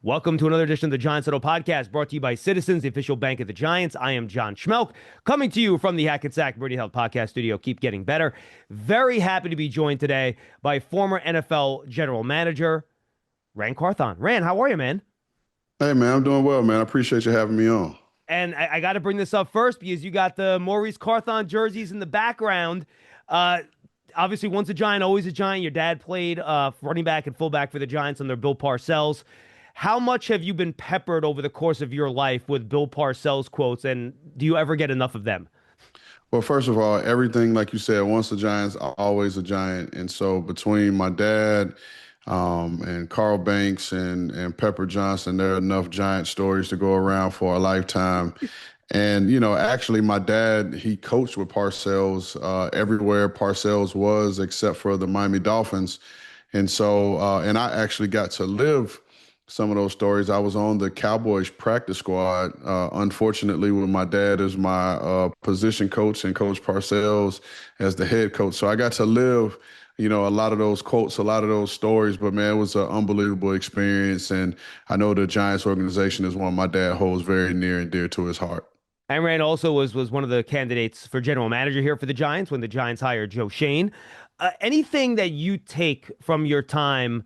Welcome to another edition of the Giants Huddle podcast, brought to you by Citizens, the official bank of the Giants. I am John Schmeelk, coming to you from the Hackensack Meridian Health Podcast Studio. Keep getting better. Very happy to be joined today by former NFL General Manager Ran Carthon. Ran, how are you, man? Hey, man, I'm doing well, man. I appreciate you having me on. And I got to bring this up first because you got the Maurice Carthon jerseys in the background. Uh, Obviously, once a Giant, always a Giant. Your dad played running back and fullback for the Giants under Bill Parcells. How much have you been peppered over the course of your life with Bill Parcells quotes, and do you ever get enough of them? Well, first of all, everything, like you said, once a Giant's always a Giant. And so between my dad and Carl Banks and Pepper Johnson, there are enough Giant stories to go around for a lifetime. And, actually, my dad, he coached with Parcells everywhere Parcells was except for the Miami Dolphins. And so, and I actually got to live some of those stories. I was on the Cowboys practice squad, unfortunately, with my dad as my position coach and Coach Parcells as the head coach. So I got to live, a lot of those quotes, a lot of those stories. But, man, it was an unbelievable experience. And I know the Giants organization is one my dad holds very near and dear to his heart. And Rand also was one of the candidates for general manager here for the Giants when the Giants hired Joe Shane. Anything that you take from your time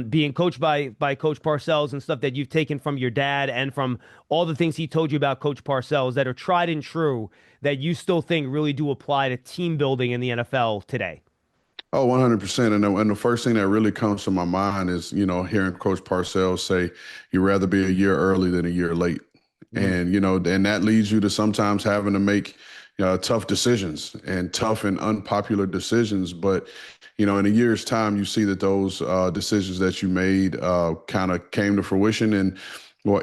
being coached by Coach Parcells and stuff that you've taken from your dad and from all the things he told you about Coach Parcells that are tried and true that you still think really do apply to team building in the NFL today? Oh, 100%. And the first thing that really comes to my mind is, hearing Coach Parcells say, you'd rather be a year early than a year late. And, and that leads you to sometimes having to make tough decisions and tough and unpopular decisions. But, in a year's time, you see that those decisions that you made kind of came to fruition and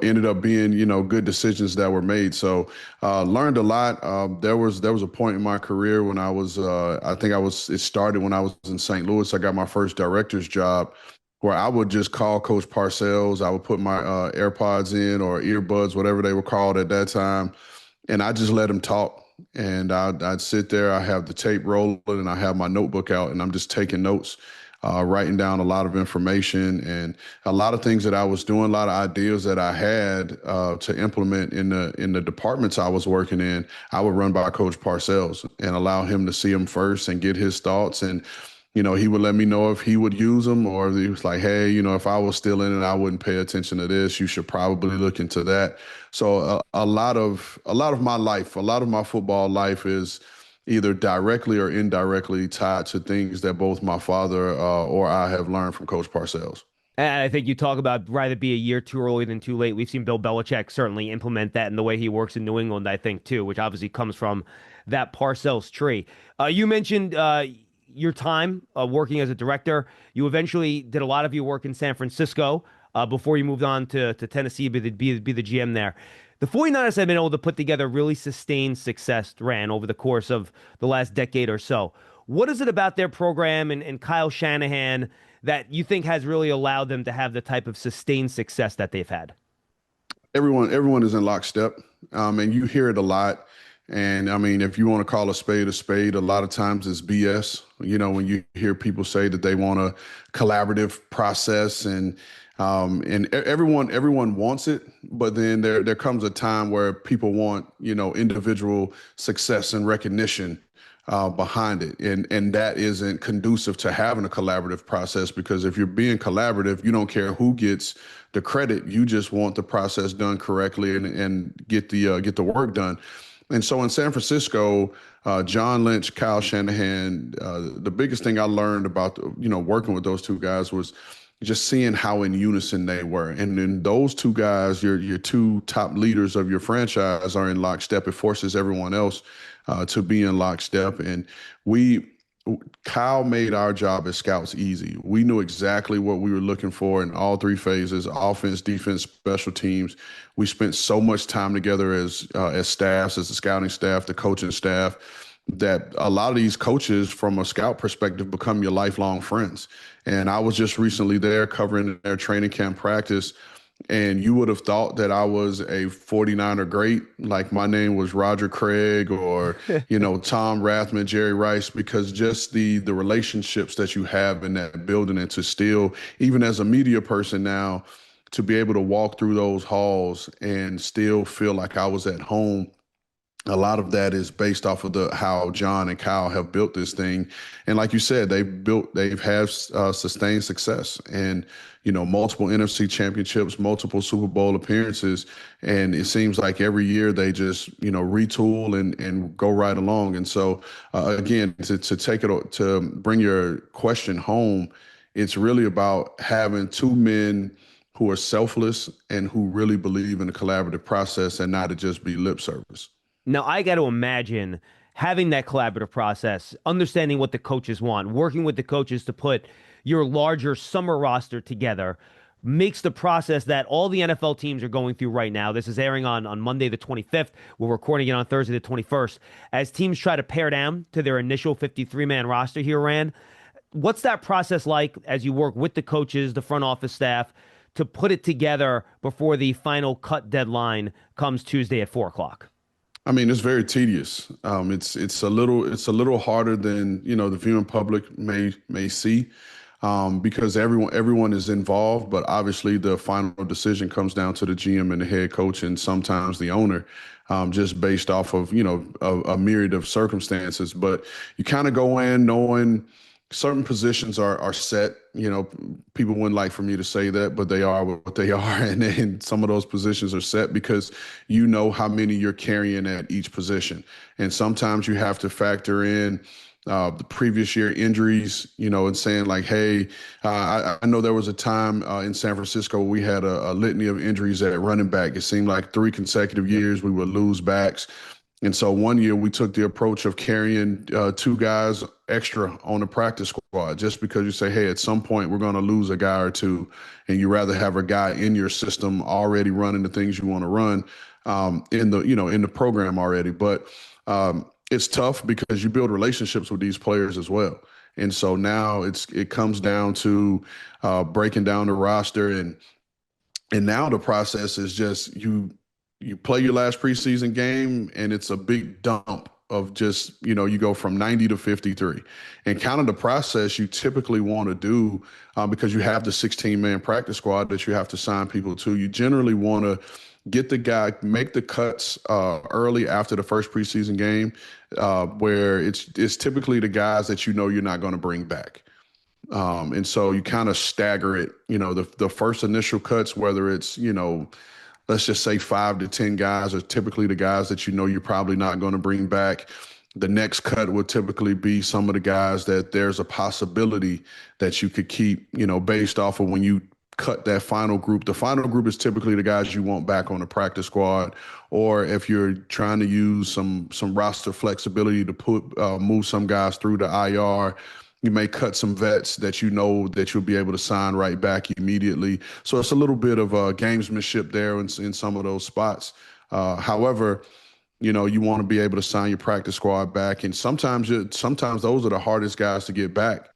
ended up being, good decisions that were made. So learned a lot. There was a point in my career when I was, it started when I was in St. Louis. I got my first director's job where I would just call Coach Parcells. I would put my AirPods in or earbuds, whatever they were called at that time, and I just let him talk. And I'd sit there, I have the tape rolling, and I have my notebook out, and I'm just taking notes, writing down a lot of information and a lot of things that I was doing, a lot of ideas that I had to implement in the departments I was working in. I would run by Coach Parcells and allow him to see them first and get his thoughts. And he would let me know if he would use them, or if he was like, hey, if I was still in it, I wouldn't pay attention to this. You should probably look into that. So a lot of my life, a lot of my football life is either directly or indirectly tied to things that both my father or I have learned from Coach Parcells. And I think you talk about rather be a year too early than too late. We've seen Bill Belichick certainly implement that in the way he works in New England, I think, too, which obviously comes from that Parcells tree. You mentioned your time working as a director. You eventually did a lot of your work in San Francisco before you moved on to Tennessee, be the GM there. The 49ers have been able to put together really sustained success, Ran, over the course of the last decade or so. What is it about their program and Kyle Shanahan that you think has really allowed them to have the type of sustained success that they've had? Everyone is in lockstep, and you hear it a lot. And I mean, if you want to call a spade, a lot of times it's BS. When you hear people say that they want a collaborative process and everyone wants it, but then there comes a time where people want, individual success and recognition behind it. And that isn't conducive to having a collaborative process, because if you're being collaborative, you don't care who gets the credit. You just want the process done correctly and get the work done. And so in San Francisco, John Lynch, Kyle Shanahan, the biggest thing I learned about, working with those two guys was just seeing how in unison they were. And then those two guys, your two top leaders of your franchise, are in lockstep. It forces everyone else to be in lockstep. And Kyle made our job as scouts easy. We knew exactly what we were looking for in all three phases: offense, defense, special teams. We spent so much time together as staffs, as the scouting staff, the coaching staff, that a lot of these coaches from a scout perspective become your lifelong friends. And I was just recently there covering their training camp practice, and you would have thought that I was a 49er great, like my name was Roger Craig or, Tom Rathman, Jerry Rice, because just the relationships that you have in that building, and to still, even as a media person now, to be able to walk through those halls and still feel like I was at home. A lot of that is based off of the how John and Kyle have built this thing, and like you said, they've had sustained success, and multiple NFC championships, multiple Super Bowl appearances, and it seems like every year they just retool and go right along. And so again, to take it to bring your question home, it's really about having two men who are selfless and who really believe in the collaborative process and not to just be lip service. Now, I got to imagine having that collaborative process, understanding what the coaches want, working with the coaches to put your larger summer roster together makes the process that all the NFL teams are going through right now. This is airing on Monday, the 25th. We're recording it on Thursday, the 21st. As teams try to pare down to their initial 53-man roster here, Rand, what's that process like as you work with the coaches, the front office staff, to put it together before the final cut deadline comes Tuesday at 4 o'clock? I mean, it's very tedious. It's a little harder than the viewing public may see, because everyone is involved. But obviously, the final decision comes down to the GM and the head coach, and sometimes the owner, just based off of a myriad of circumstances. But you kind of go in knowing certain positions are set. People wouldn't like for me to say that, but they are what they are. And then some of those positions are set because how many you're carrying at each position. And sometimes you have to factor in the previous year injuries, and saying like, hey, I know there was a time in San Francisco where we had a litany of injuries at running back. It seemed like 3 consecutive years we would lose backs. And so one year we took the approach of carrying 2 guys extra on the practice squad, just because you say, hey, at some point we're going to lose a guy or two, and you rather have a guy in your system already running the things you want to run in the program already. But it's tough because you build relationships with these players as well. And so now it comes down to breaking down the roster, and now the process is just you play your last preseason game, and it's a big dump of just, you go from 90 to 53. And kind of the process you typically want to do, because you have the 16-man practice squad that you have to sign people to, you generally want to get the guy, make the cuts early after the first preseason game, where it's typically the guys that you're not going to bring back. And so you kind of stagger it, the first initial cuts, whether it's, let's just say 5 to 10 guys are typically the guys that you're probably not going to bring back. The next cut would typically be some of the guys that there's a possibility that you could keep, based off of when you cut that final group. The final group is typically the guys you want back on the practice squad, or if you're trying to use some roster flexibility to move some guys through the IR, you may cut some vets that that you'll be able to sign right back immediately. So it's a little bit of gamesmanship there in some of those spots. However, you want to be able to sign your practice squad back, and sometimes those are the hardest guys to get back.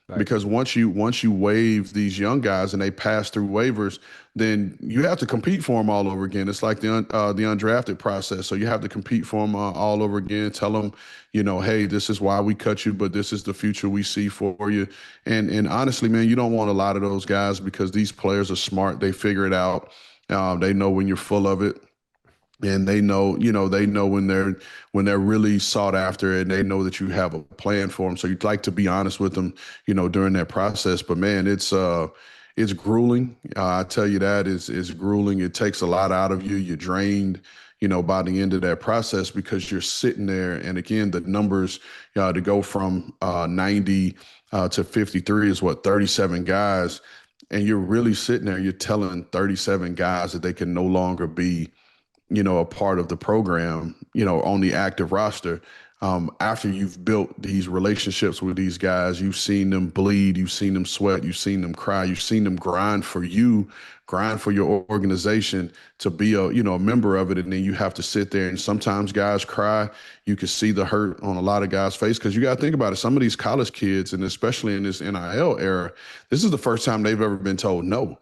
Right. Because once you waive these young guys and they pass through waivers, then you have to compete for them all over again. It's like the undrafted process. So you have to compete for them all over again. Tell them, hey, this is why we cut you, but this is the future we see for you. And honestly, man, you don't want a lot of those guys because these players are smart. They figure it out. They know when you're full of it. And they know when they're really sought after, and they know that you have a plan for them. So you'd like to be honest with them, during that process. But man, it's grueling. I tell you that it's grueling. It takes a lot out of you. You're drained, by the end of that process because you're sitting there. And again, the numbers to go from 90 to 53 is 37 guys, and you're really sitting there. You're telling 37 guys that they can no longer be a part of the program, on the active roster. After you've built these relationships with these guys, you've seen them bleed, you've seen them sweat, you've seen them cry, you've seen them grind for your organization to be a member of it. And then you have to sit there, and sometimes guys cry. You can see the hurt on a lot of guys' face, because you got to think about it. Some of these college kids, and especially in this NIL era, this is the first time they've ever been told no,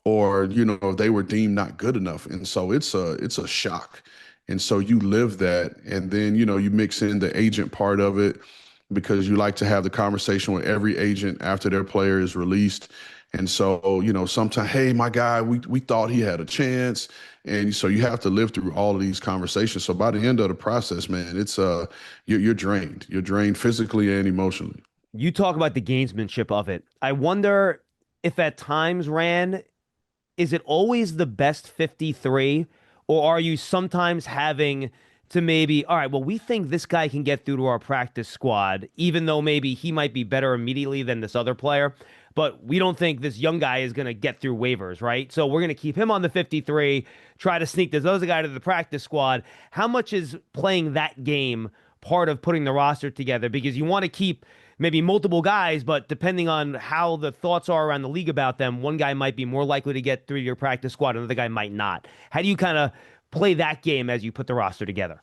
or they were deemed not good enough. And so it's a shock. And so you live that, and then you mix in the agent part of it, because you like to have the conversation with every agent after their player is released. And so, sometimes, hey, my guy, we thought he had a chance. And so you have to live through all of these conversations. So by the end of the process, man, it's you're drained. You're drained physically and emotionally. You talk about the gamesmanship of it. I wonder if at times, Ran, is it always the best 53, or are you sometimes having to maybe, all right, well, we think this guy can get through to our practice squad, even though maybe he might be better immediately than this other player, but we don't think this young guy is going to get through waivers, right? So we're going to keep him on the 53, try to sneak this other guy to the practice squad. How much is playing that game part of putting the roster together? Because you want to keep maybe multiple guys, but depending on how the thoughts are around the league about them, one guy might be more likely to get through your practice squad, another guy might not. How do you kind of play that game as you put the roster together?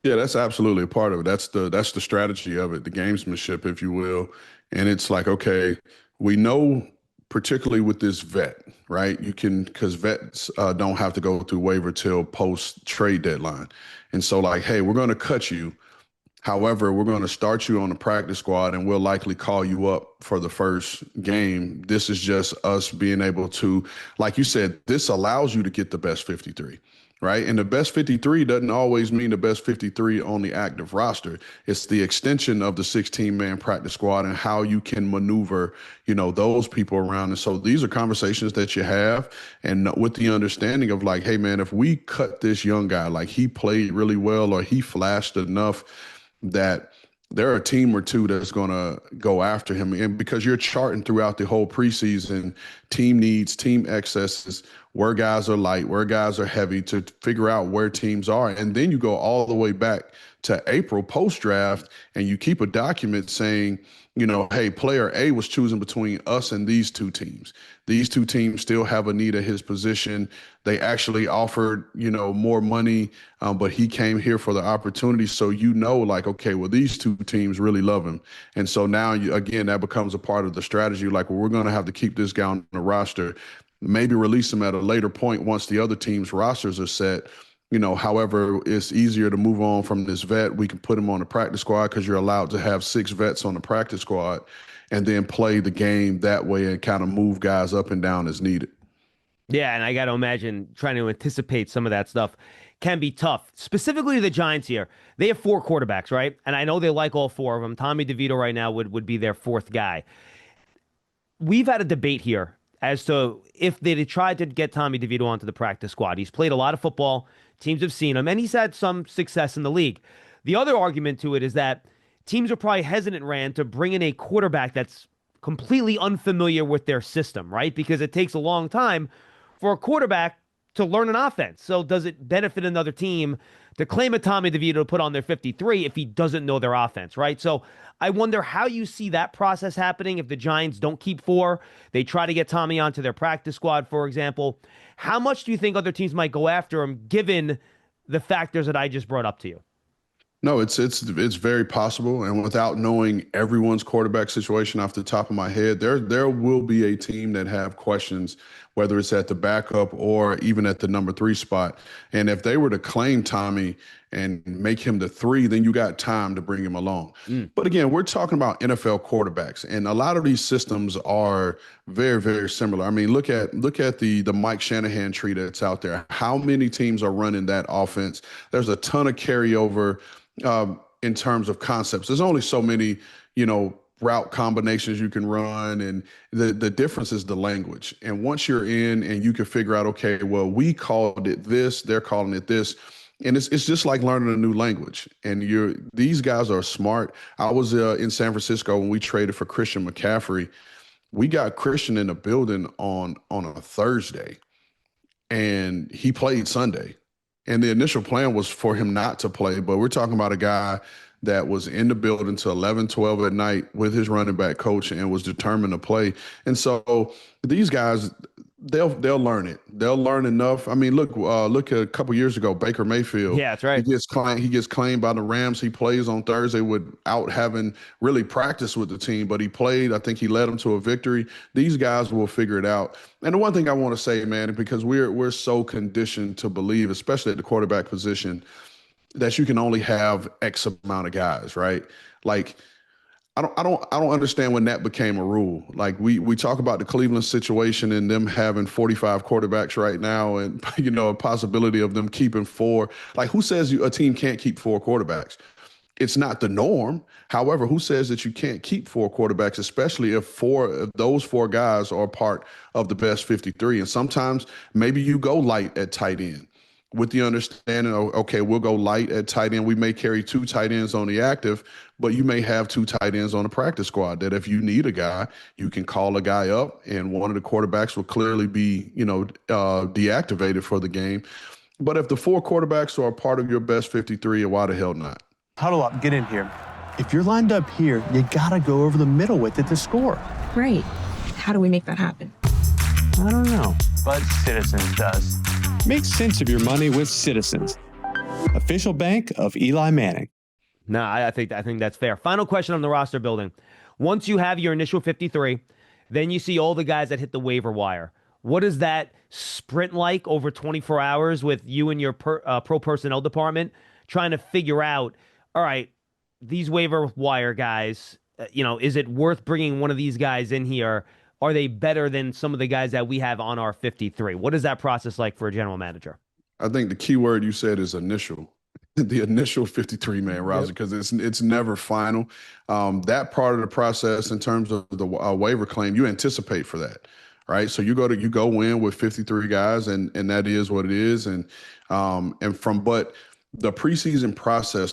Yeah, that's absolutely a part of it. That's the strategy of it, the gamesmanship, if you will. And it's like, okay, we know, particularly with this vet, right? You can because vets don't have to go through waiver till post trade deadline, and so like, hey, we're going to cut you. However, we're going to start you on the practice squad and we'll likely call you up for the first game. This is just us being able to, like you said, this allows you to get the best 53, right? And the best 53 doesn't always mean the best 53 on the active roster. It's the extension of the 16-man practice squad and how you can maneuver, those people around. And so these are conversations that you have, and with the understanding of like, hey, man, if we cut this young guy, like he played really well or he flashed enough that there are a team or two that's going to go after him. And because you're charting throughout the whole preseason team needs, team excesses, where guys are light, where guys are heavy to figure out where teams are. And then you go all the way back to April post draft and you keep a document saying, hey, player A was choosing between us and these two teams. These two teams still have a need at his position. They actually offered, more money, but he came here for the opportunity. So, like, okay, well, these two teams really love him. And so now, again, that becomes a part of the strategy. Like, well, we're going to have to keep this guy on the roster, maybe release him at a later point once the other team's rosters are set. However, it's easier to move on from this vet. We can put him on the practice squad because you're allowed to have 6 vets on the practice squad and then play the game that way and kind of move guys up and down as needed. Yeah, and I got to imagine trying to anticipate some of that stuff can be tough. Specifically, the Giants here. They have 4 quarterbacks, right? And I know they like all 4 of them. Tommy DeVito right now would be their 4th guy. We've had a debate here as to if they tried to get Tommy DeVito onto the practice squad. He's played a lot of football. Teams have seen him, and he's had some success in the league. The other argument to it is that teams are probably hesitant, Rand, to bring in a quarterback that's completely unfamiliar with their system, right? Because it takes a long time for a quarterback to learn an offense. So does it benefit another team to claim a Tommy DeVito to put on their 53 if he doesn't know their offense, right? So I wonder how you see that process happening if the Giants don't keep 4. They try to get Tommy onto their practice squad, for example. How much do you think other teams might go after him given the factors that I just brought up to you? No, it's very possible, and without knowing everyone's quarterback situation off the top of my head, there will be a team that have questions, whether it's at the backup or even at the number 3 spot. And if they were to claim Tommy and make him the 3, then you got time to bring him along. But again, we're talking about NFL quarterbacks, and a lot of these systems are very, very similar. I mean, look at the Mike Shanahan tree that's out there. How many teams are running that offense? There's a ton of carryover in terms of concepts. There's only so many, route combinations you can run, and the difference is the language. And once you're in and you can figure out, okay, well, we called it this, they're calling it this. And it's just like learning a new language. And these guys are smart. I was in San Francisco when we traded for Christian McCaffrey. We got Christian in the building on a Thursday, and he played Sunday. And the initial plan was for him not to play, but we're talking about a guy that was in the building till 11, 12 at night with his running back coach and was determined to play. And so these guys, they'll learn it. They'll learn enough. I mean, look at a couple years ago, Baker Mayfield. Yeah, that's right. He gets claimed by the Rams. He plays on Thursday without having really practiced with the team, but he played. I think he led them to a victory. These guys will figure it out. And the one thing I want to say, man, because we're so conditioned to believe, especially at the quarterback position, that you can only have X amount of guys, right? Like, I don't understand when that became a rule. Like we talk about the Cleveland situation and them having 45 quarterbacks right now, and a possibility of them keeping four. Like who says a team can't keep four quarterbacks? It's not the norm. However, who says that you can't keep four quarterbacks, especially if those four guys are part of the best 53? And sometimes maybe you go light at tight end with the understanding of, okay, we'll go light at tight end. We may carry two tight ends on the active, but you may have two tight ends on the practice squad that if you need a guy, you can call a guy up and one of the quarterbacks will clearly be, deactivated for the game. But if the four quarterbacks are a part of your best 53, why the hell not? Huddle up, get in here. If you're lined up here, you gotta go over the middle with it to score. Right. How do we make that happen? I don't know, but Citizens does. Make sense of your money with Citizens, official bank of Eli Manning. No, I think that's fair. Final question on the roster building. Once you have your initial 53, then you see all the guys that hit the waiver wire. What is that sprint like over 24 hours with you and your pro personnel department trying to figure out, all right, these waiver wire guys, is it worth bringing one of these guys in here? Are they better than some of the guys that we have on our 53? What is that process like for a general manager? I think the key word you said is initial. The initial 53-man roster, because it's never final. That part of the process in terms of the waiver claim, you anticipate for that, right? So you go in with 53 guys, and that is what it is. But the preseason process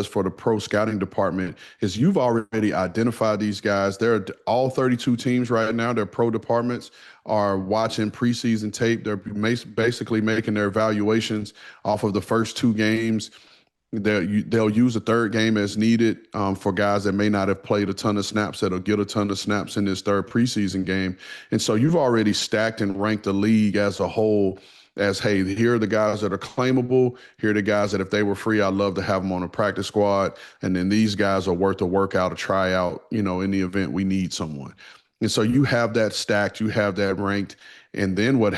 for the pro scouting department is you've already identified these guys. They're all 32 teams right now. Their pro departments are watching preseason tape. They're basically making their evaluations off of the first two games. They'll use a third game as needed for guys that may not have played a ton of snaps that'll get a ton of snaps in this third preseason game. And so you've already stacked and ranked the league as a whole as, hey, here are the guys that are claimable. Here are the guys that if they were free, I'd love to have them on a practice squad. And then these guys are worth a workout, a tryout, in the event we need someone. And so you have that stacked, you have that ranked. And then what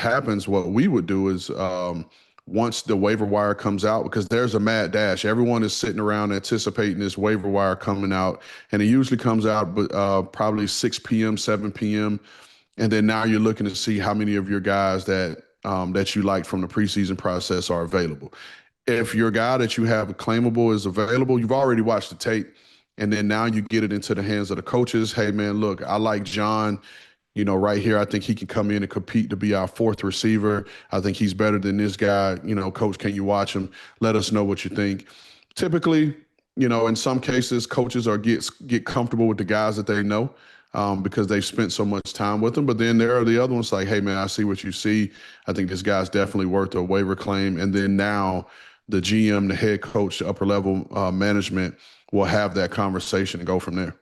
we would do is once the waiver wire comes out, because there's a mad dash, everyone is sitting around anticipating this waiver wire coming out. And it usually comes out probably 6 p.m., 7 p.m. And then now you're looking to see how many of your guys that you liked from the preseason process are available. If your guy that you have claimable is available, you've already watched the tape, and then now you get it into the hands of the coaches. Hey, man, look, I like John, right here. I think he can come in and compete to be our fourth receiver. I think he's better than this guy. Coach, can you watch him? Let us know what you think. Typically, in some cases, coaches get comfortable with the guys that they know. Because they've spent so much time with them. But then there are the other ones like, hey, man, I see what you see. I think this guy's definitely worth a waiver claim. And then now the GM, the head coach, the upper level management will have that conversation and go from there.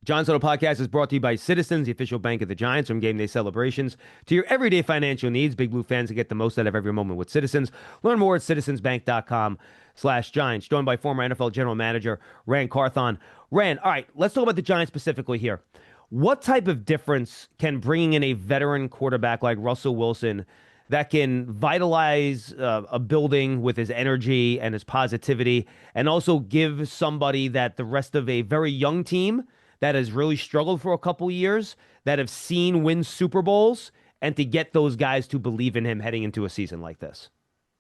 Giants Huddle Podcast is brought to you by Citizens, the official bank of the Giants. From game day celebrations to your everyday financial needs, Big Blue fans can get the most out of every moment with Citizens. Learn more at citizensbank.com/Giants. Joined by former NFL general manager Ran Carthon. Ran, all right, let's talk about the Giants specifically here. What type of difference can bringing in a veteran quarterback like Russell Wilson that can vitalize a building with his energy and his positivity, and also give somebody that the rest of a very young team that has really struggled for a couple years, that have seen win Super Bowls, and to get those guys to believe in him heading into a season like this?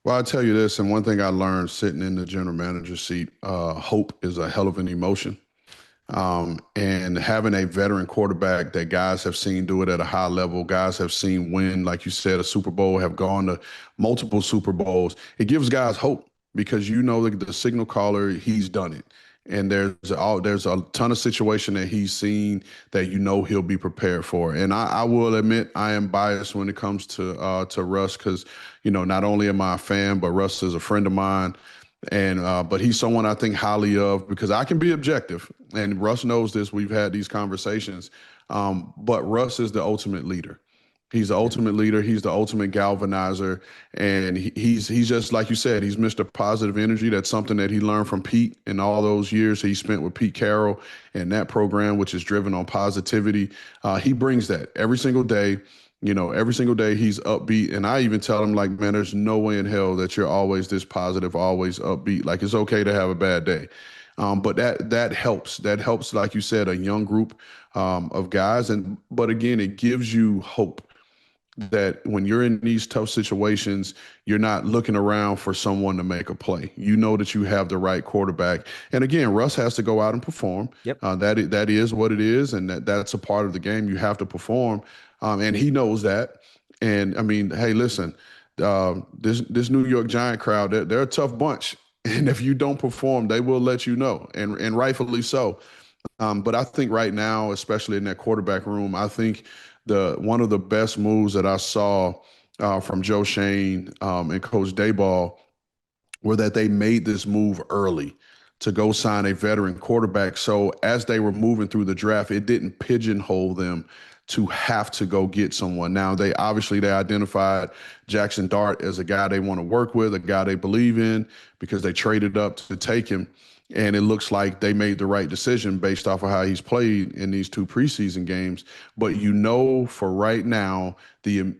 Well, I'll tell you this, and one thing I learned sitting in the general manager seat, hope is a hell of an emotion. And having a veteran quarterback that guys have seen do it at a high level, guys have seen win, like you said, a Super Bowl, have gone to multiple Super Bowls. It gives guys hope because the signal caller, he's done it. And there's a ton of situation that he's seen that he'll be prepared for. And I will admit I am biased when it comes to Russ because, not only am I a fan, but Russ is a friend of mine. And but he's someone I think highly of because I can be objective, and Russ knows this. We've had these conversations, but Russ is the ultimate leader. He's the ultimate leader. He's the ultimate galvanizer, and he's just like you said. He's Mr. Positive Energy. That's something that he learned from Pete in all those years he spent with Pete Carroll and that program, which is driven on positivity. He brings that every single day. Every single day he's upbeat. And I even tell him, like, man, there's no way in hell that you're always this positive, always upbeat. Like, it's okay to have a bad day. But that helps. That helps, like you said, a young group of guys. But again, it gives you hope that when you're in these tough situations, you're not looking around for someone to make a play. You know that you have the right quarterback. And again, Russ has to go out and perform. Yep. That is what it is, and that's a part of the game. You have to perform, and he knows that. And I mean, hey, listen, this New York Giant crowd, they're a tough bunch. And if you don't perform, they will let you know, and rightfully so. But I think right now, especially in that quarterback room, I think one of the best moves that I saw from Joe Shane and Coach Dayball were that they made this move early to go sign a veteran quarterback. So as they were moving through the draft, it didn't pigeonhole them to have to go get someone. Now, they identified Jaxson Dart as a guy they want to work with, a guy they believe in, because they traded up to take him. And it looks like they made the right decision based off of how he's played in these 2 preseason games. But for right now, the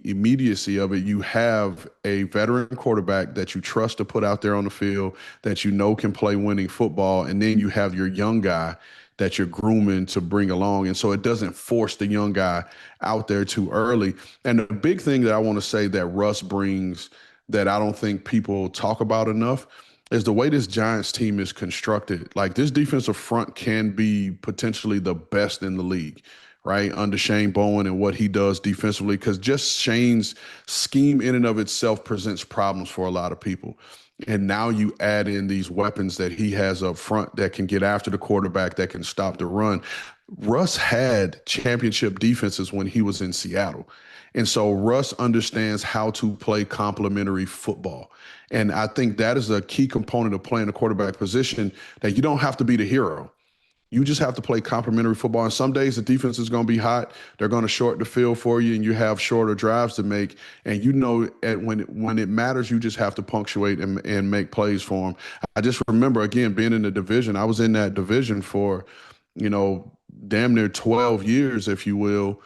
immediacy of it, you have a veteran quarterback that you trust to put out there on the field, that you know can play winning football, and then you have your young guy that you're grooming to bring along. And so it doesn't force the young guy out there too early. And the big thing that I want to say that Russ brings that I don't think people talk about enough is the way this Giants team is constructed. Like, this defensive front can be potentially the best in the league, right? Under Shane Bowen and what he does defensively, because just Shane's scheme in and of itself presents problems for a lot of people. And now you add in these weapons that he has up front that can get after the quarterback, that can stop the run. Russ had championship defenses when he was in Seattle. And so Russ understands how to play complementary football. And I think that is a key component of playing the quarterback position, that you don't have to be the hero. You just have to play complementary football. And some days the defense is going to be hot. They're going to short the field for you, and you have shorter drives to make. And when it matters, you just have to punctuate and make plays for them. I just remember, again, being in the division. I was in that division for, damn near 12 years, if you will,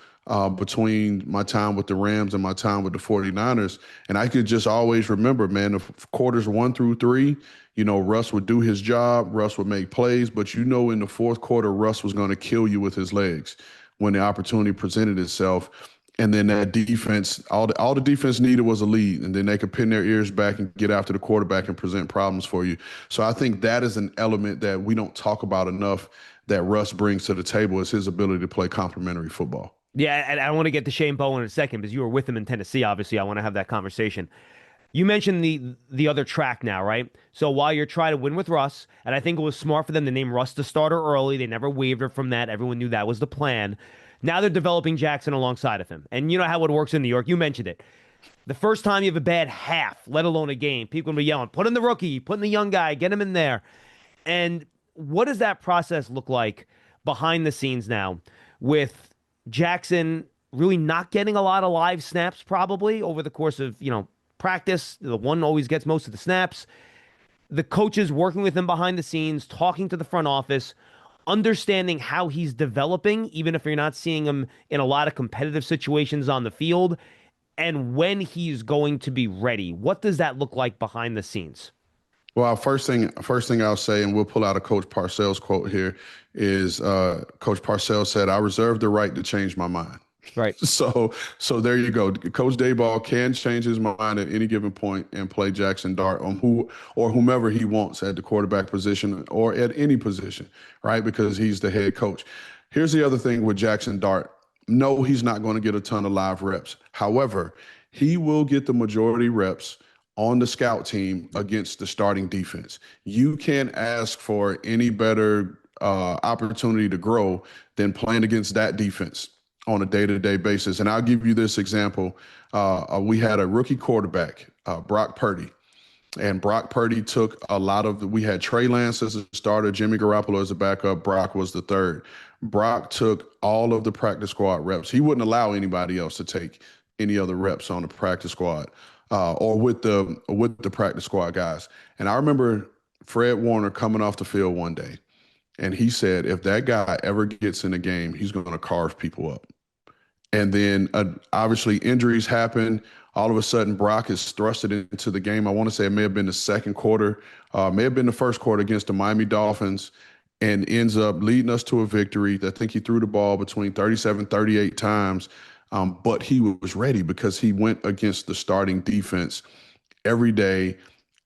between my time with the Rams and my time with the 49ers. And I could just always remember, man, the quarters 1 through 3, Russ would do his job, Russ would make plays, but in the fourth quarter, Russ was going to kill you with his legs when the opportunity presented itself. And then that defense, all the defense needed was a lead, and then they could pin their ears back and get after the quarterback and present problems for you. So I think that is an element that we don't talk about enough that Russ brings to the table, is his ability to play complementary football. Yeah, and I want to get to Shane Bowen in a second, because you were with him in Tennessee. Obviously, I want to have that conversation. You mentioned the other track now, right? So while you're trying to win with Russ, and I think it was smart for them to name Russ the starter early, they never wavered from that. Everyone knew that was the plan. Now they're developing Jaxson alongside of him. And you know how it works in New York. You mentioned it. The first time you have a bad half, let alone a game, people will be yelling, put in the rookie, put in the young guy, get him in there. And what does that process look like behind the scenes now, with Jaxson really not getting a lot of live snaps probably over the course of, practice? The one always gets most of the snaps. The coaches working with him behind the scenes, talking to the front office, understanding how he's developing, even if you're not seeing him in a lot of competitive situations on the field, and when he's going to be ready. What does that look like behind the scenes? Well, first thing I'll say, and we'll pull out a Coach Parcells quote here, is Coach Parcells said, "I reserve the right to change my mind." Right. So there you go. Coach Dayball can change his mind at any given point and play Jaxson Dart on whomever he wants at the quarterback position or at any position, right? Because he's the head coach. Here's the other thing with Jaxson Dart. No, he's not going to get a ton of live reps. However, he will get the majority reps on the scout team against the starting defense. You can't ask for any better opportunity to grow than playing against that defense on a day-to-day basis. And I'll give you this example. We had a rookie quarterback, Brock Purdy. And Brock Purdy took we had Trey Lance as a starter, Jimmy Garoppolo as a backup, Brock was the third. Brock took all of the practice squad reps. He wouldn't allow anybody else to take any other reps on the practice squad or with the practice squad guys. And I remember Fred Warner coming off the field one day, and he said, if that guy ever gets in a game, he's going to carve people up. And then obviously injuries happen. All of a sudden, Brock is thrusted into the game. I want to say it may have been the second quarter, may have been the first quarter against the Miami Dolphins, and ends up leading us to a victory. I think he threw the ball between 37, 38 times, but he was ready because he went against the starting defense every day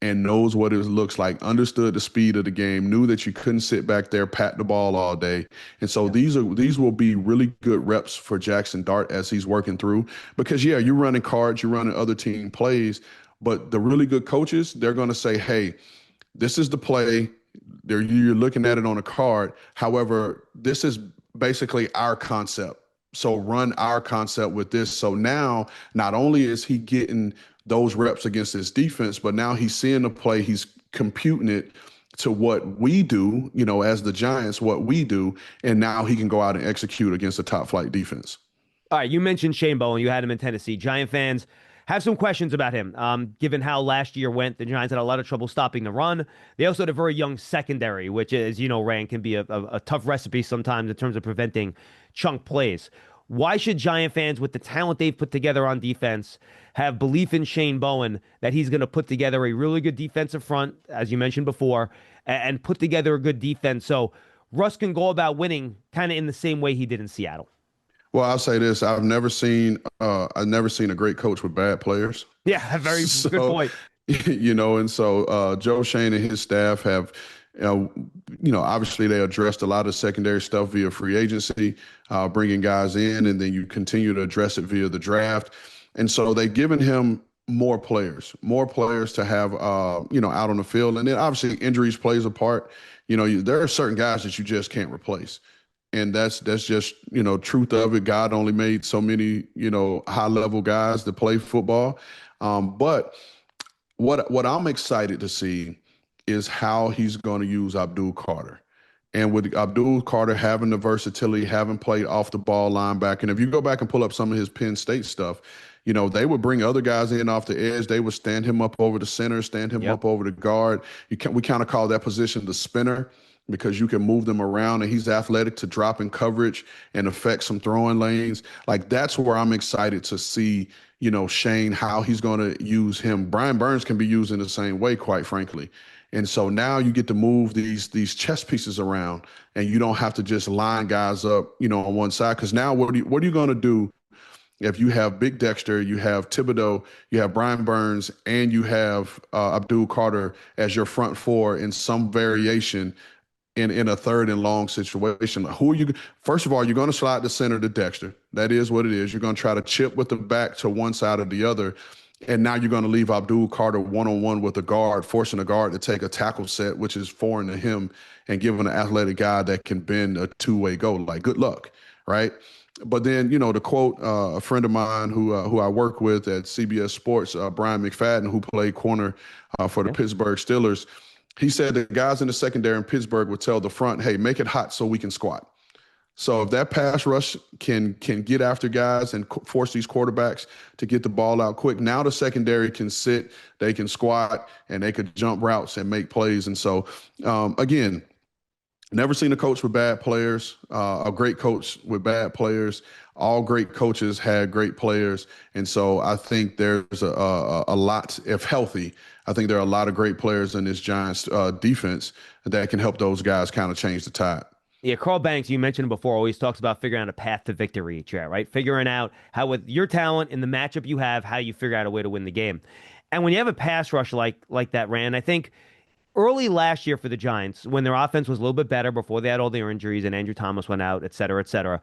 and knows what it looks like, understood the speed of the game, knew that you couldn't sit back there, pat the ball all day. And so these will be really good reps for Jaxson Dart as he's working through, because yeah, you're running cards, you're running other team plays, but the really good coaches, they're going to say, hey, this is the play. You're looking at it on a card. However, this is basically our concept. So run our concept with this. So now not only is he getting those reps against his defense, but now he's seeing the play, he's computing it to what we do, as the Giants, what we do, and now he can go out and execute against a top flight defense. All right, you mentioned Shane Bowen. You had him in Tennessee. Giant fans have some questions about him, given how last year went. The Giants had a lot of trouble stopping the run. They also had a very young secondary, which, as you know, Rand, can be a tough recipe sometimes in terms of preventing chunk plays. Why should Giant fans, with the talent they've put together on defense, have belief in Shane Bowen that he's going to put together a really good defensive front, as you mentioned before, and put together a good defense so Russ can go about winning kind of in the same way he did in Seattle? Well, I'll say this: I've never seen a great coach with bad players. Yeah, very good point. And so Joe Shane and his staff have, obviously they addressed a lot of secondary stuff via free agency, bringing guys in, and then you continue to address it via the draft. And so they've given him more players to have, out on the field. And then obviously injuries plays a part. There are certain guys that you just can't replace. And that's just, truth of it. God only made so many, high level guys to play football. But what I'm excited to see is how he's going to use Abdul Carter. And with Abdul Carter having the versatility, having played off the ball linebacker, and if you go back and pull up some of his Penn State stuff, they would bring other guys in off the edge. They would stand him up over the center, stand him up over the guard. We kind of call that position the spinner, because you can move them around, and he's athletic to drop in coverage and affect some throwing lanes. Like, that's where I'm excited to see, Shane, how he's going to use him. Brian Burns can be used in the same way, quite frankly. And so now you get to move these chess pieces around, and you don't have to just line guys up, on one side. Because now what are you going to do if you have Big Dexter, you have Thibodeau, you have Brian Burns, and you have Abdul Carter as your front four in some variation in a third and long situation? Who are you? First of all, you're going to slide the center to Dexter. That is what it is. You're going to try to chip with the back to one side or the other. And now you're going to leave Abdul Carter one-on-one with a guard, forcing a guard to take a tackle set, which is foreign to him, and giving an athletic guy that can bend a two-way goal. Like, good luck, right? But then, to quote a friend of mine who I work with at CBS Sports, Brian McFadden, who played corner for the Pittsburgh Steelers, he said the guys in the secondary in Pittsburgh would tell the front, hey, make it hot so we can squat. So if that pass rush can get after guys and force these quarterbacks to get the ball out quick, now the secondary can sit, they can squat, and they could jump routes and make plays. And so, again, never seen a coach with bad players, a great coach with bad players. All great coaches had great players. And so I think there's a lot, if healthy, I think there are a lot of great players in this Giants defense that can help those guys kind of change the tide. Yeah, Carl Banks, you mentioned before, always talks about figuring out a path to victory each year, right? Figuring out how, with your talent and the matchup you have, how you figure out a way to win the game. And when you have a pass rush like that, Rand, I think early last year for the Giants, when their offense was a little bit better before they had all their injuries and Andrew Thomas went out, et cetera,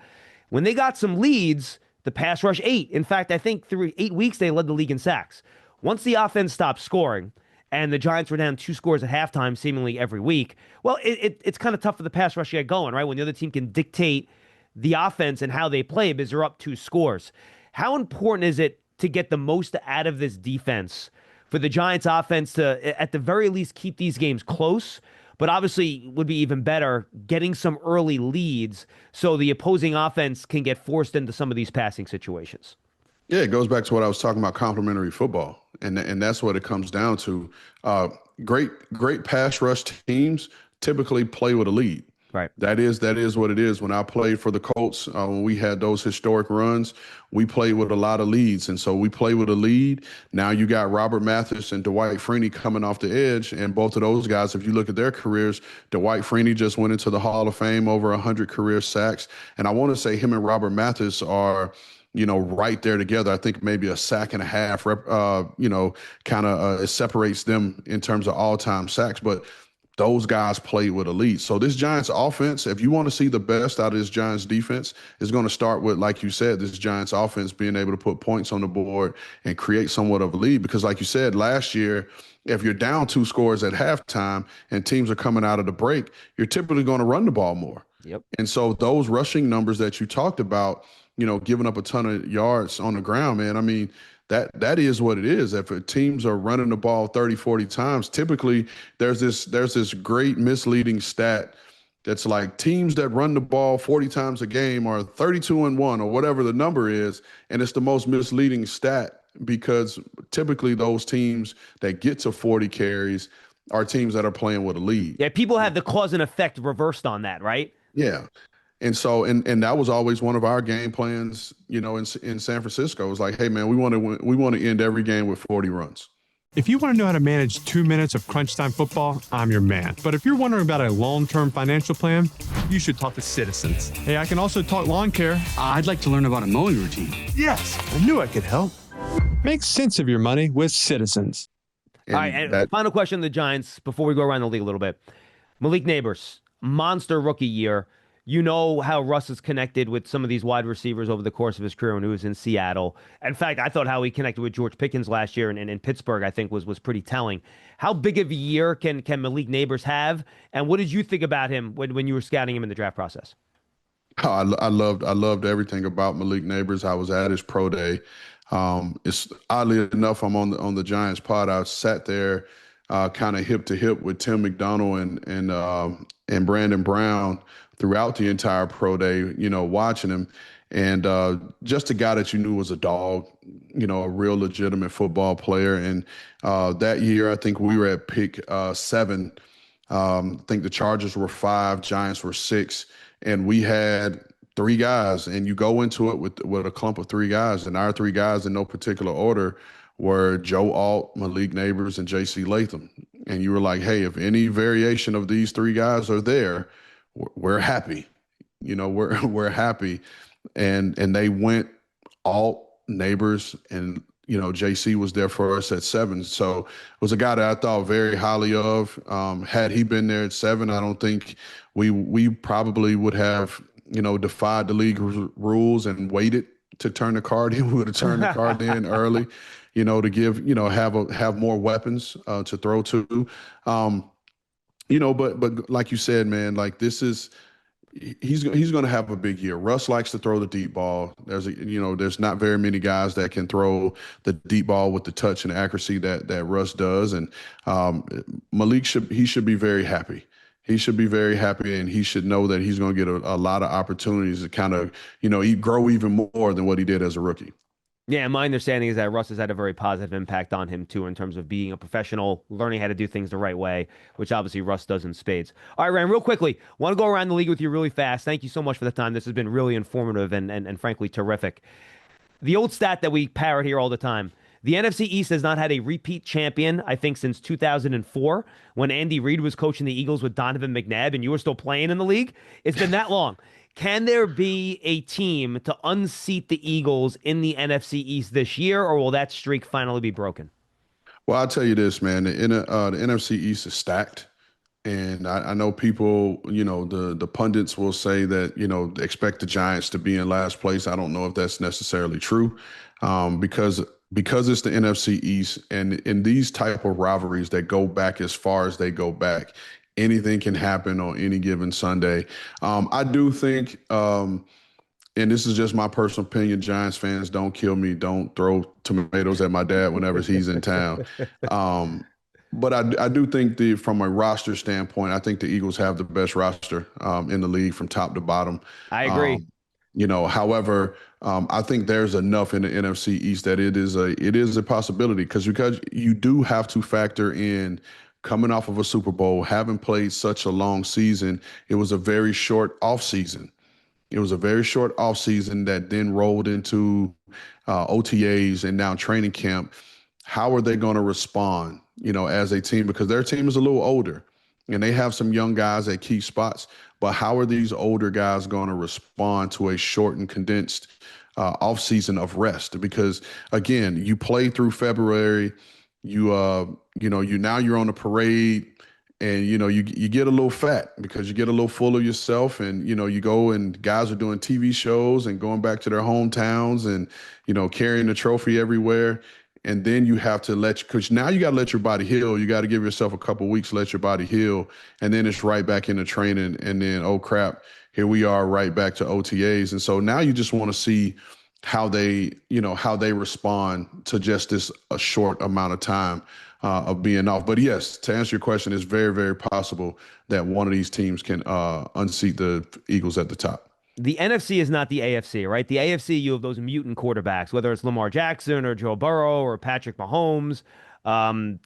when they got some leads, the pass rush ate. In fact, I think through 8 weeks, they led the league in sacks. Once the offense stopped scoring, and the Giants were down 2 scores at halftime seemingly every week, well, it's kind of tough for the pass rush to get going, right? When the other team can dictate the offense and how they play because they're up 2 scores. How important is it to get the most out of this defense for the Giants offense to, at the very least, keep these games close, but obviously would be even better getting some early leads so the opposing offense can get forced into some of these passing situations? Yeah, it goes back to what I was talking about, complementary football. And that's what it comes down to. Great pass rush teams typically play with a lead. Right. That is what it is. When I played for the Colts, when we had those historic runs, we played with a lot of leads. And so we play with a lead. Now you got Robert Mathis and Dwight Freeney coming off the edge. And both of those guys, if you look at their careers, Dwight Freeney just went into the Hall of Fame, over 100 career sacks. And I want to say him and Robert Mathis are, right there together. I think maybe a sack and a half, it separates them in terms of all-time sacks. But those guys played with elite. So this Giants offense, if you want to see the best out of this Giants defense, is going to start with, like you said, this Giants offense being able to put points on the board and create somewhat of a lead. Because like you said, last year, if you're down 2 scores at halftime and teams are coming out of the break, you're typically going to run the ball more. Yep. And so those rushing numbers that you talked about, giving up a ton of yards on the ground, man, I mean, that is what it is. If teams are running the ball 30, 40 times, typically there's this great misleading stat that's like teams that run the ball 40 times a game are 32-1 or whatever the number is. And it's the most misleading stat because typically those teams that get to 40 carries are teams that are playing with a lead. Yeah, people have the cause and effect reversed on that, right? Yeah. And so, and that was always one of our game plans, in San Francisco. It was like, hey, man, we want to end every game with 40 runs. If you want to know how to manage 2 minutes of crunch time football, I'm your man. But if you're wondering about a long-term financial plan, you should talk to Citizens. Hey, I can also talk lawn care. I'd like to learn about a mowing routine. Yes, I knew I could help. Make sense of your money with Citizens. All right, and final question on the Giants before we go around the league a little bit. Malik Nabers, monster rookie year. You know how Russ is connected with some of these wide receivers over the course of his career when he was in Seattle. In fact, I thought how he connected with George Pickens last year and in Pittsburgh, I think, was pretty telling. How big of a year can Malik Nabers have? And what did you think about him when you were scouting him in the draft process? Oh, I loved everything about Malik Nabers. I was at his pro day. It's oddly enough, I'm on the Giants pod. I sat there kind of hip to hip with Tim McDonald and Brandon Brown throughout the entire pro day, watching him. And just a guy that you knew was a dog, a real legitimate football player. And that year, I think we were at pick 7. I think the Chargers were 5, Giants were 6. And we had 3 guys. And you go into it with a clump of 3 guys. And our 3 guys in no particular order were Joe Alt, Malik Nabers, and J.C. Latham. And you were like, hey, if any variation of these 3 guys are there, we're happy. We're happy. And they went Alt, Nabers, and JC was there for us at 7. So it was a guy that I thought very highly of. Had he been there at 7, I don't think we probably would have defied the league rules and waited to turn the card in. We would have turned the card in early, to give have more weapons to throw to. But like you said, man, like he's going to have a big year. Russ likes to throw the deep ball. There's not very many guys that can throw the deep ball with the touch and accuracy that Russ does. And Malik should be very happy. He should be very happy, and he should know that he's going to get a lot of opportunities to kind of, grow even more than what he did as a rookie. Yeah, my understanding is that Russ has had a very positive impact on him, too, in terms of being a professional, learning how to do things the right way, which obviously Russ does in spades. All right, Ryan, real quickly, want to go around the league with you really fast. Thank you so much for the time. This has been really informative and frankly, terrific. The old stat that we parrot here all the time, the NFC East has not had a repeat champion, I think, since 2004, when Andy Reid was coaching the Eagles with Donovan McNabb, and you were still playing in the league. It's been that long. Can there be a team to unseat the Eagles in the NFC East this year, or will that streak finally be broken? Well, I'll tell you this, man. The NFC East is stacked. And I know people, the pundits will say that, expect the Giants to be in last place. I don't know if that's necessarily true because it's the NFC East. And in these type of rivalries that go back as far as they go back, anything can happen on any given Sunday. I do think, and this is just my personal opinion, Giants fans, don't kill me. Don't throw tomatoes at my dad whenever he's in town. But I do think from a roster standpoint, I think the Eagles have the best roster in the league from top to bottom. I agree. However, I think there's enough in the NFC East that it is a possibility because you do have to factor in coming off of a Super Bowl, having played such a long season. It was a very short offseason. It was a very short offseason that then rolled into OTAs and now training camp. How are they going to respond, as a team? Because their team is a little older and they have some young guys at key spots. But how are these older guys going to respond to a shortened, condensed offseason of rest? Because again, you play through February, now you're on a parade, and you get a little fat because you get a little full of yourself, and you go and guys are doing TV shows and going back to their hometowns and carrying the trophy everywhere. And then you have to because now you got to let your body heal. You got to give yourself a couple weeks to let your body heal, and then it's right back into training. And then, oh crap, here we are right back to OTAs. And so now you just want to see how they respond to just a short amount of time of being off. But yes, to answer your question, it's very, very possible that one of these teams can unseat the Eagles at the top. The NFC is not the AFC, right? The AFC, you have those mutant quarterbacks, whether it's Lamar Jackson or Joe Burrow or Patrick Mahomes,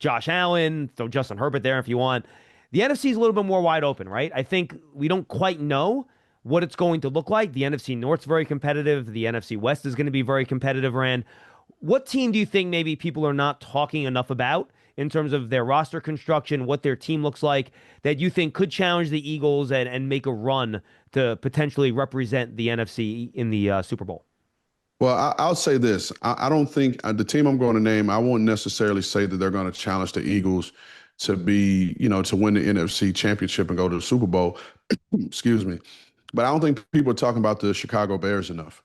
Josh Allen, throw Justin Herbert there if you want. The NFC is a little bit more wide open, right? I think we don't quite know what it's going to look like. The NFC North's very competitive. The NFC West is going to be very competitive, Rand. What team do you think maybe people are not talking enough about in terms of their roster construction, what their team looks like, that you think could challenge the Eagles and make a run to potentially represent the NFC in the Super Bowl? Well, I'll say this. I don't think the team I'm going to name, I won't necessarily say that they're going to challenge the Eagles to be, to win the NFC championship and go to the Super Bowl. Excuse me. But I don't think people are talking about the Chicago Bears enough.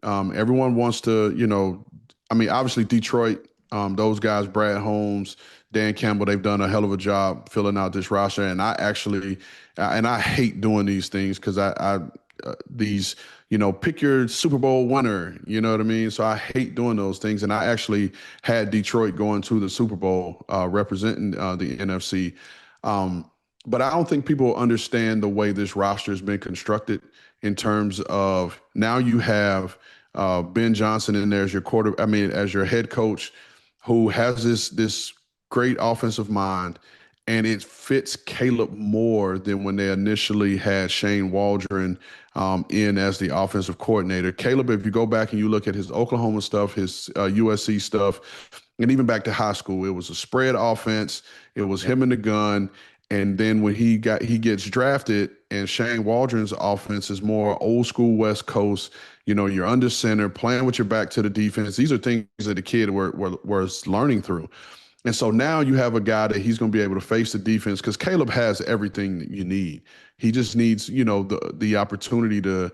Everyone wants to, obviously Detroit, those guys, Brad Holmes, Dan Campbell, they've done a hell of a job filling out this roster. And I hate doing these things because pick your Super Bowl winner, you know what I mean? So I hate doing those things. And I actually had Detroit going to the Super Bowl representing the NFC. But I don't think people understand the way this roster has been constructed in terms of now you have Ben Johnson in there as as your head coach, who has this great offensive mind, and it fits Caleb more than when they initially had Shane Waldron in as the offensive coordinator. Caleb, if you go back and you look at his Oklahoma stuff, his USC stuff, and even back to high school, it was a spread offense. It was him and the gun. And then when he gets drafted, and Shane Waldron's offense is more old school West Coast, you're under center, playing with your back to the defense. These are things that the kid was learning through. And so now you have a guy that he's going to be able to face the defense, because Caleb has everything that you need. He just needs, the opportunity to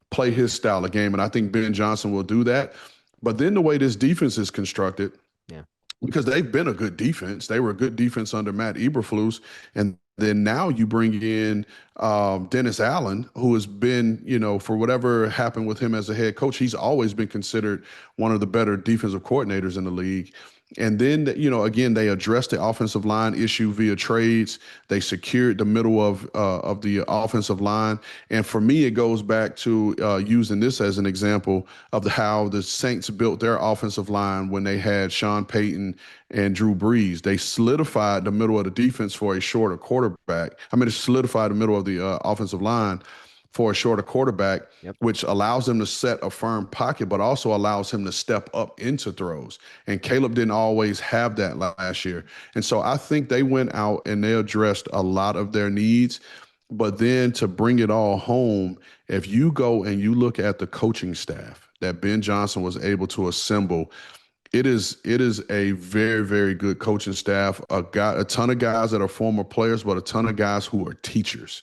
play his style of game. And I think Ben Johnson will do that. But then the way this defense is constructed, because they've been a good defense. They were a good defense under Matt Eberflus. And then now you bring in Dennis Allen, who has been, for whatever happened with him as a head coach, he's always been considered one of the better defensive coordinators in the league. And then, again, they addressed the offensive line issue via trades. They secured the middle of the offensive line. And for me, it goes back to using this as an example of how the Saints built their offensive line when they had Sean Payton and Drew Brees. They solidified the middle of the defense for a shorter quarterback. It solidified the middle of the offensive line for a shorter quarterback, which allows them to set a firm pocket, but also allows him to step up into throws. And Caleb didn't always have that last year. And so I think they went out and they addressed a lot of their needs. But then to bring it all home, if you go and you look at the coaching staff that Ben Johnson was able to assemble, it is a very, very good coaching staff, a ton of guys that are former players, but a ton of guys who are teachers.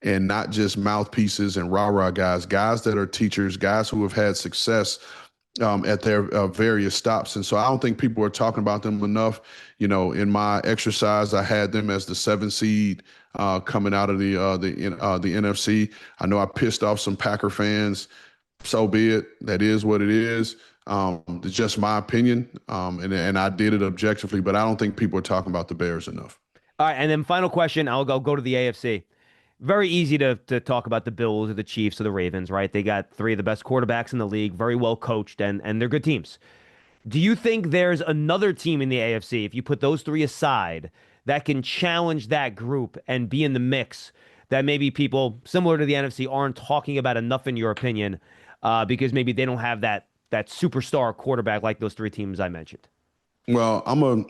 And not just mouthpieces and rah-rah guys that are teachers, guys who have had success at their various stops. And so I don't think people are talking about them enough. In my exercise, I had them as the 7 seed coming out of the NFC. I know I pissed off some Packer fans. So be it. That is what it is. It's just my opinion. And I did it objectively, but I don't think people are talking about the Bears enough. All right. And then final question, I'll go to the AFC. Very easy to talk about the Bills or the Chiefs or the Ravens, right? They got 3 of the best quarterbacks in the league, very well coached, and they're good teams. Do you think there's another team in the AFC, if you put those 3 aside, that can challenge that group and be in the mix that maybe people similar to the NFC aren't talking about enough, in your opinion, because maybe they don't have that superstar quarterback like those three teams I mentioned? Well,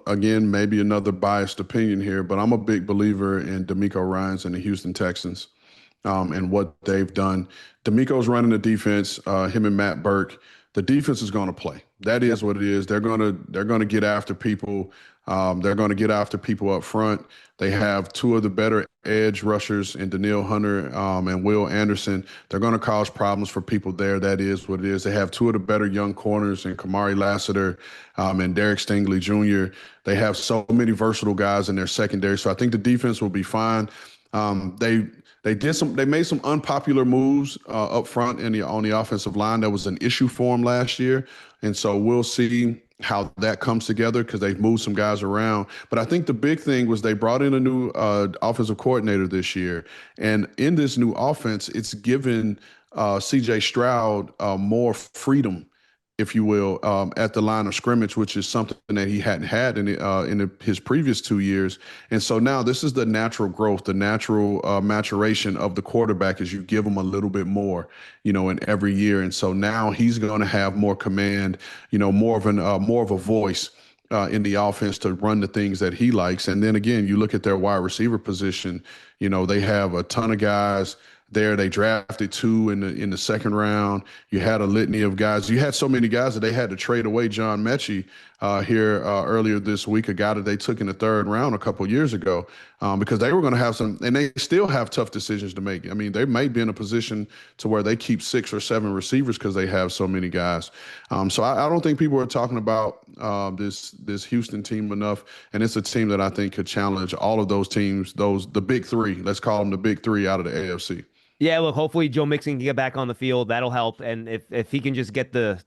again, maybe another biased opinion here, but I'm a big believer in D'Amico Ryans and the Houston Texans, and what they've done. D'Amico's running the defense, him and Matt Burke. The defense is going to play. That is what it is. They're gonna get after people. They're going to get after people up front. They have two of the better edge rushers in Daniil Hunter and Will Anderson. They're going to cause problems for people there. That is what it is. They have two of the better young corners in Kamari Lassiter and Derek Stingley Jr. They have so many versatile guys in their secondary. So I think the defense will be fine. They made some unpopular moves up front on the offensive line. That was an issue for them last year. And so we'll see how that comes together because they've moved some guys around. But I think the big thing was they brought in a new offensive coordinator this year. And in this new offense, it's given C.J. Stroud more freedom, if you will, at the line of scrimmage, which is something that he hadn't had in his previous 2 years. And so now this is the natural growth, the natural maturation of the quarterback as you give him a little bit more, in every year. And so now he's going to have more command, more of a voice in the offense to run the things that he likes. And then again, you look at their wide receiver position, they have a ton of guys there. They drafted two in the second round. You had a litany of guys. You had so many guys that they had to trade away John Mechie here earlier this week, a guy that they took in the third round a couple of years ago, because they were going to have some, and they still have tough decisions to make. I mean, they may be in a position to where they keep 6 or 7 receivers because they have so many guys. So I don't think people are talking about this Houston team enough, and it's a team that I think could challenge all of those teams, the big three. Let's call them the big three out of the AFC. Yeah, look, hopefully Joe Mixon can get back on the field. That'll help. And if he can just get the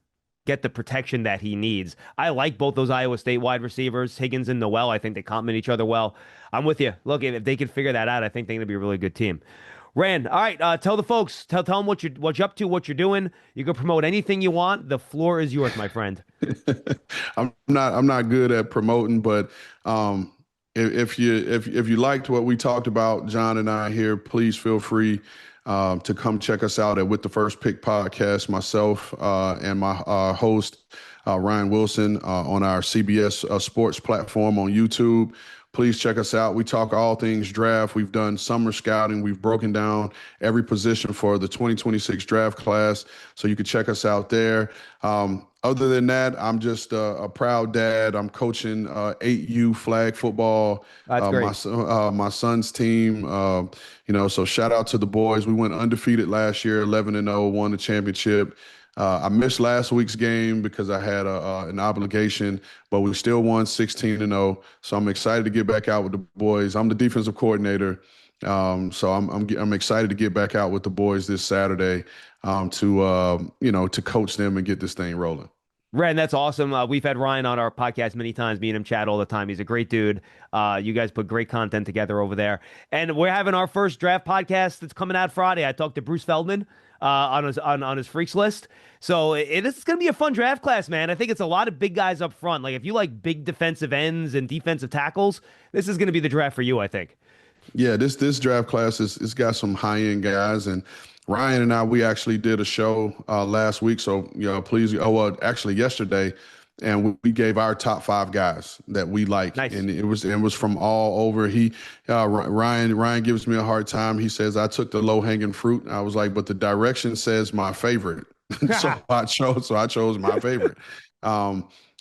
protection that he needs. I like both those Iowa State wide receivers, Higgins and Noel. I think they complement each other well. I'm with you. Look, if they can figure that out, I think they're going to be a really good team. Rand, all right, tell the folks, tell them what you're up to, what you're doing. You can promote anything you want. The floor is yours, my friend. I'm not good at promoting, but if you liked what we talked about, John and I here, please feel free to come check us out at With the First Pick podcast, myself and my host, Ryan Wilson, on our CBS Sports platform on YouTube. Please check us out. We talk all things draft. We've done summer scouting. We've broken down every position for the 2026 draft class. So you can check us out there. Other than that, I'm just a proud dad. I'm coaching 8U flag football. That's great. My son's team, so shout out to the boys. We went undefeated last year, 11-0, won the championship. I missed last week's game because I had an obligation, but we still won 16-0. So I'm excited to get back out with the boys. I'm the defensive coordinator, so I'm excited to get back out with the boys this Saturday to coach them and get this thing rolling. Ren, that's awesome. We've had Ryan on our podcast many times. Me and him chat all the time. He's a great dude. You guys put great content together over there. And we're having our first draft podcast that's coming out Friday. I talked to Bruce Feldman on his freaks list. So this is going to be a fun draft class, man. I think it's a lot of big guys up front. Like if you like big defensive ends and defensive tackles, this is going to be the draft for you, I think. Yeah, this draft class it's got some high-end guys, and Ryan and I, we actually did a show last week. So, please, actually yesterday, and we gave our top 5 guys that we like. Nice. And it was from all over. Ryan gives me a hard time. He says, I took the low hanging fruit. I was like, but the direction says my favorite. so I chose my favorite.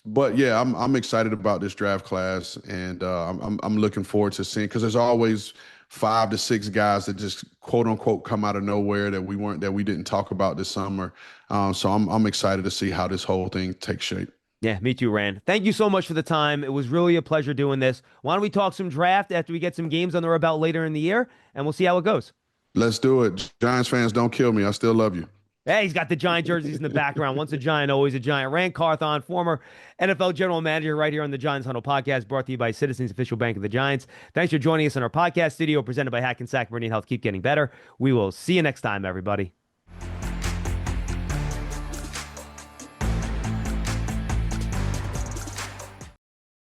But yeah, I'm excited about this draft class, and I'm looking forward to seeing, because there's always 5 to 6 guys that just quote unquote come out of nowhere that we didn't talk about this summer. So I'm excited to see how this whole thing takes shape. Yeah, me too, Rand. Thank you so much for the time. It was really a pleasure doing this. Why don't we talk some draft after we get some games under our belt later in the year, and we'll see how it goes. Let's do it. Giants fans, don't kill me. I still love you. Hey, he's got the Giant jerseys in the background. Once a Giant, always a Giant. Rand Carthon, former NFL general manager, right here on the Giants Huddle podcast, brought to you by Citizens Official Bank of the Giants. Thanks for joining us in our podcast studio, presented by Hackensack Meridian Health. Keep getting better. We will see you next time, everybody.